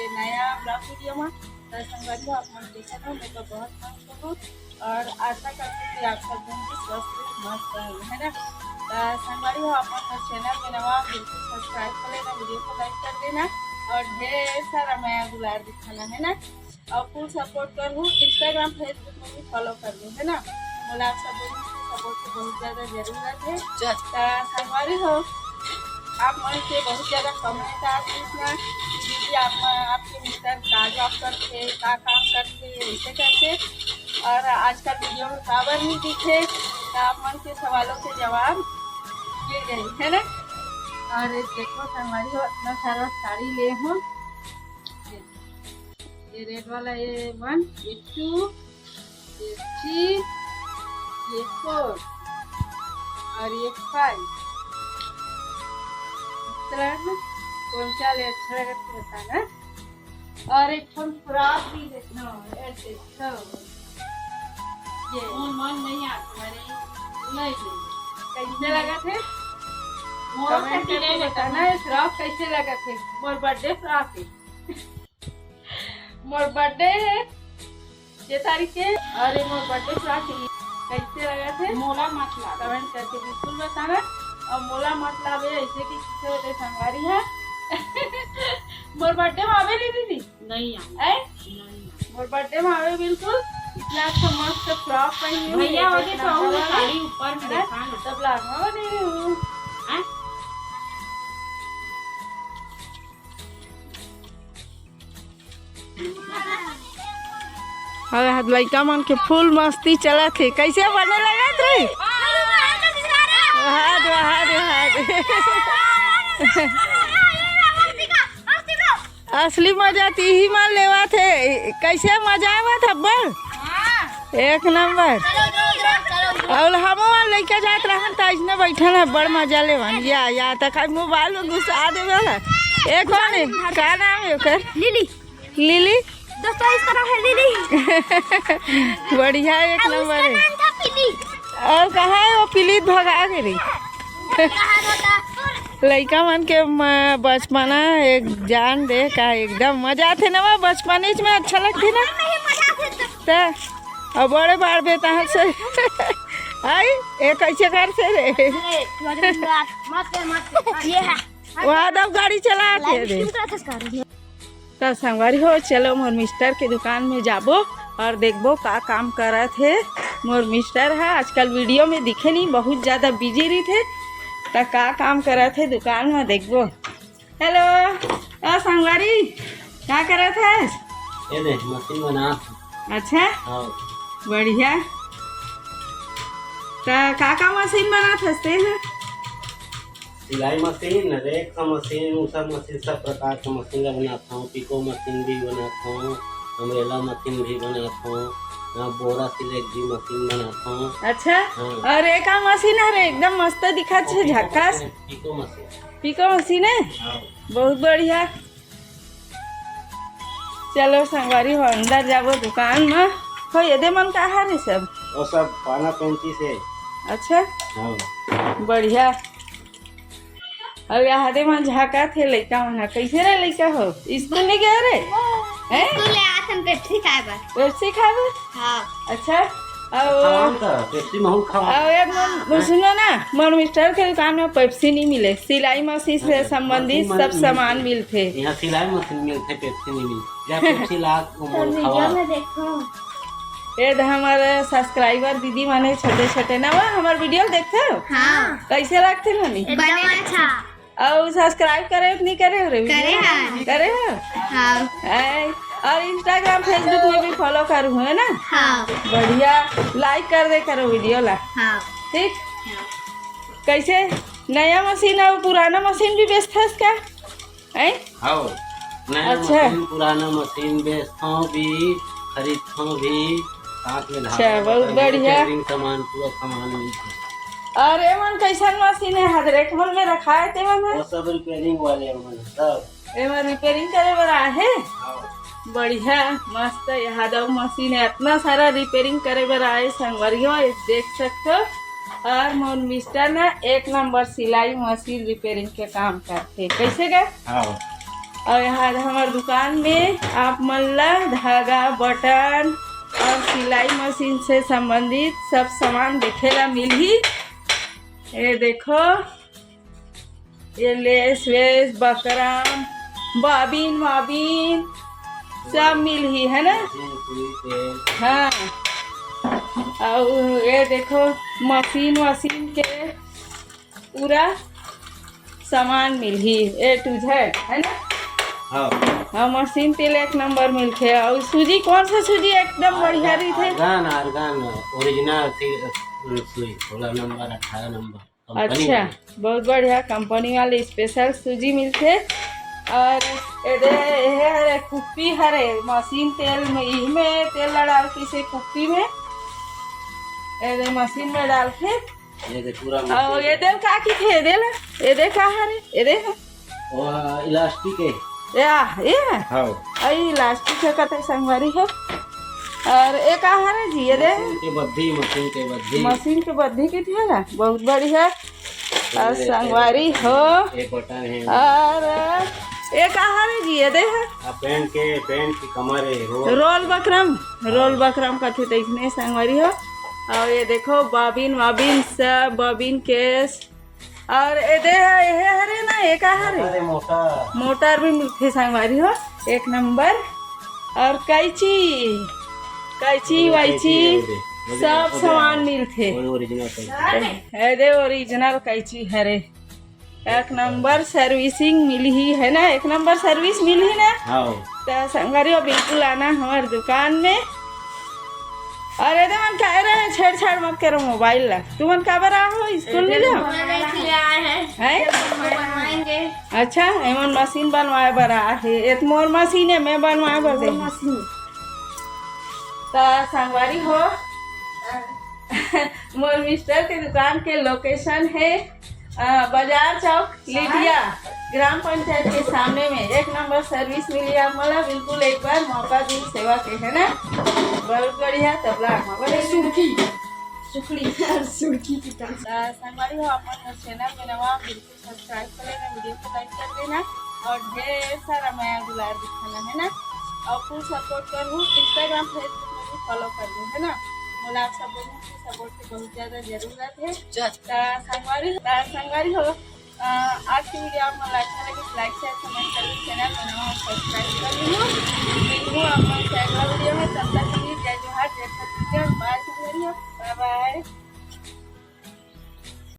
नया blog video में। तो संगवारी आप मन कैसे हो, मैं तो बहुत मस्त हूँ और आशा करती हूँ कि आप सब दिन भी स्वस्थ मस्त रहेंगे, है ना। तो संगवारी हो आप चैनल में नवा बिल्कुल सब्सक्राइब कर लेना, वीडियो को लाइक कर देना और ढेर सारा नया दुलार दिखाना, है ना। और फुल सपोर्ट करूँ, इंस्टाग्राम फेसबुक में भी फॉलो कर लूँ, है ना। मुझे आप सब सपोर्ट की बहुत ज़्यादा ज़रूरत है। तो संगवारी हो आप मन से बहुत ज़्यादा कमेंट आ पूछना दीदी आपके मिस्टर का जॉब करते, का काम करते, ऐसे करते और आजकल वीडियो में खबर नहीं दिखे, तो आप मन के सवालों के जवाब मिल गए, है ना। और देखो संगवारी हो इतना सारा साड़ी ले हूँ, ये रेड वाला, ये 1, ये 2, ये 3, ये 4 और ये 5। कौन सा ले अच्छा लगा तो बताना। और एक फुल फ्रॉक भी देखना ऐसे तो ये मन नहीं आता नहीं कैसे लगा थे, कमेंट करके बताना है फ्रॉक कैसे लगा थे। मोर बर्थडे फ्रॉक है, मोर बर्थडे है 6 तारीख के और ये मोर बर्थडे फ्रॉक है, कैसे लगा थे मोला मतलब कमेंट करके बिल्कुल बताना। और मोला मतलब है ऐसे कि किसे होते संगवारी है मोर बर्थडे में आवे नहीं दीदी नहीं आए मोर बर्थडे में आवे बिल्कुल। इतना अच्छा मस्त फ्रॉक पहनी हूं भैया वाली साड़ी ऊपर में देखा तब लागो नहीं हूं। और लड़का मन के फुल मस्ती चला थे, कैसे बने लगा थे असली मजा ही मान लेवा थे, कैसे मजा आवा था बड़ एक नंबर। और हम लड़का जात रहन तो इसने बैठल है बड़ मजा लेवन या तक मोबाइल में घुसा दे वाला। एक का नाम है ओकर लिली, लिली दोस्तों इसका नाम है लिली बढ़िया एक नंबर है। और कहा है वो पीलीत भगा गई लड़का मन के बचपना एक जान दे का एकदम मजा थे ना, बचपन में अच्छा लगती ना तो। और बड़े बार बेटा से आई एक कैसे कर से रे वहाँ दब गाड़ी चला थे तो संगवारी हो चलो मोर मिस्टर के दुकान में जाबो और देखबो का काम करा थे। मोर मिस्टर है आजकल वीडियो में दिखे नहीं, बहुत ज़्यादा बिजी रही थे तो का काम करा थे दुकान में देखबो। हेलो संगवारी क्या करा था? ये देख मशीन बना। अच्छा बढ़िया। तो का मशीन बना थे? सिलाई मशीन, रेक मशीन, ऊषा मशीन, सब प्रकार का मशीन बनाता हूँ। पिको मशीन भी बनाता हूँ, अम्ब्रेला मशीन भी बनाता हूँ, बोरा सिलाई भी मशीन बनाता हूँ। अच्छा और एक मशीन है एकदम मस्त दिखा छे झक्कास। पिको मशीन, पिको मशीन है बहुत बढ़िया। चलो संगवारी हो अंदर जाबो दुकान में हो ये दे मन का है सब और सब पाना पेंची से। अच्छा बढ़िया। और यहाँ दे मन झाका थे लड़का मन कैसे रे लड़का हो स्कूल नहीं गया रे पेप्सी खाए हाँ। अच्छा सुनो ना मोर मिस्टर के दुकान में पेप्सी नहीं मिले, सिलाई मशीन से संबंधित सब सामान मिलते। यहाँ सिलाई मशीन मिलते, पेप्सी नहीं मिलती। पेप्सी देखो ये हमारे सब्सक्राइबर दीदी माने छोटे छोटे ना वो हमारे वीडियो देखते हो हाँ। कैसे लगते मनी और सब्सक्राइब करे नहीं करे हो रे करे हो हाँ। और इंस्टाग्राम फेसबुक में भी फॉलो करूँ है ना हाँ। बढ़िया लाइक कर दे करो वीडियो ला हाँ। ठीक कैसे नया मशीन और पुराना मशीन भी बेचता है इसका हाँ। नया अच्छा मशीन पुराना मशीन बेचता हूँ भी खरीदता हूँ भी साथ में। अच्छा बहुत बढ़िया सामान पूरा सामान मिलता। और एमन कैसा मशीन है हदरेक मन में रखा है ते मन वो सब रिपेयरिंग वाले सब एमन रिपेयरिंग करे वाला है बढ़िया मस्त। यहाँ दो मशीन है इतना सारा रिपेयरिंग करे बर आए संगवारियों देख सकते हो। और मोर मिस्टर ना एक नंबर सिलाई मशीन रिपेयरिंग के काम करते कैसे गए और यहाँ हमारे दुकान में आप मन ला धागा, बटन और सिलाई मशीन से संबंधित सब सामान देखेला मिलही। ये देखो, ये लेस वेस, बकरम, बॉबिन वाबिन सब मिलही है ना। हाँ, और ये देखो मशीन वशीन के पूरा सामान मिलही A to Z है ना। हाँ, मशीन तेल एक नंबर मिलते। और सूजी कौन सा सूजी एकदम बढ़िया रही थे? आर्गन ओरिजिनल सुई 16 नंबर 18 नंबर। अच्छा, बहुत बढ़िया कंपनी वाले स्पेशल सूजी मिलते। और ये कुप्पी हरे मशीन तेल में, इसमें तेल डाल के इसे कुप्पी में मशीन में डाल के ये पूरा। और ये देल का की थे देल, ये दे का हरे, ये दे वो इलास्टिक है। ये हाँ, आई इलास्टिक है कते संगवारी है। और ये का हरे जी, ये दे मशीन के बद्धी की थे ना, बहुत बढ़िया। और संगवारी हो एक बटन है। और ये का हरे जी, ये दे पैंट की कमर है। रोल बकरम कथे देखने संगवारी हो। और ये देखो बॉबिन वाबिन सब, बॉबिन केस। और ये दे ये हरे ना, ये का हरे मोटर भी मिलते संगवारी हो एक नंबर। और कैची वाइची सब सामान मिलते। ये ओरिजिनल कैची हरे एक नंबर सर्विसिंग मिली है ना, एक नंबर सर्विस मिली ना। तो संगवारी बिल्कुल आना हमारे दुकान में। अरे तो मन कह रहे हैं छेड़छाड़ मत करो मोबाइल ला। तुमन का बरा हो स्कूल में जाओ है? अच्छा, एमन मशीन बनवाए बरा है। एक मोर मशीन है, मैं बनवाए बर दे तो संगवारी हो। मोर मिस्टर के दुकान के लोकेशन है बाजार चौक लिटिया, ग्राम पंचायत के सामने में। एक नंबर सर्विस मिली आप मला। बिल्कुल एक बार मौका दी सेवा के है ना, बहुत बढ़िया। तबला सुर्खी की संगवारी हो। अपन चैनल में नवा, बिल्कुल सब्सक्राइब कर लेना, वीडियो को लाइक कर देना और ढेर सारा माया दुलार दिखाना है ना। और फुल सपोर्ट करूँ, इंस्टाग्राम फेसबुक में भी फॉलो कर दूँ है ना। मुझे आप सब लोगों की सपोर्ट की बहुत ज़्यादा ज़रूरत है। संगवारी हो, आज की वीडियो आपको अच्छा लगे लाइक शेयर कमेंट कर दी, चैनल में नवा सब्सक्राइब कर लीजिए। आपको अगला वीडियो में, तब तक के लिए जय जोहार, जय छत्तीसगढ़। बाय संगवारी हो, बाय बाय।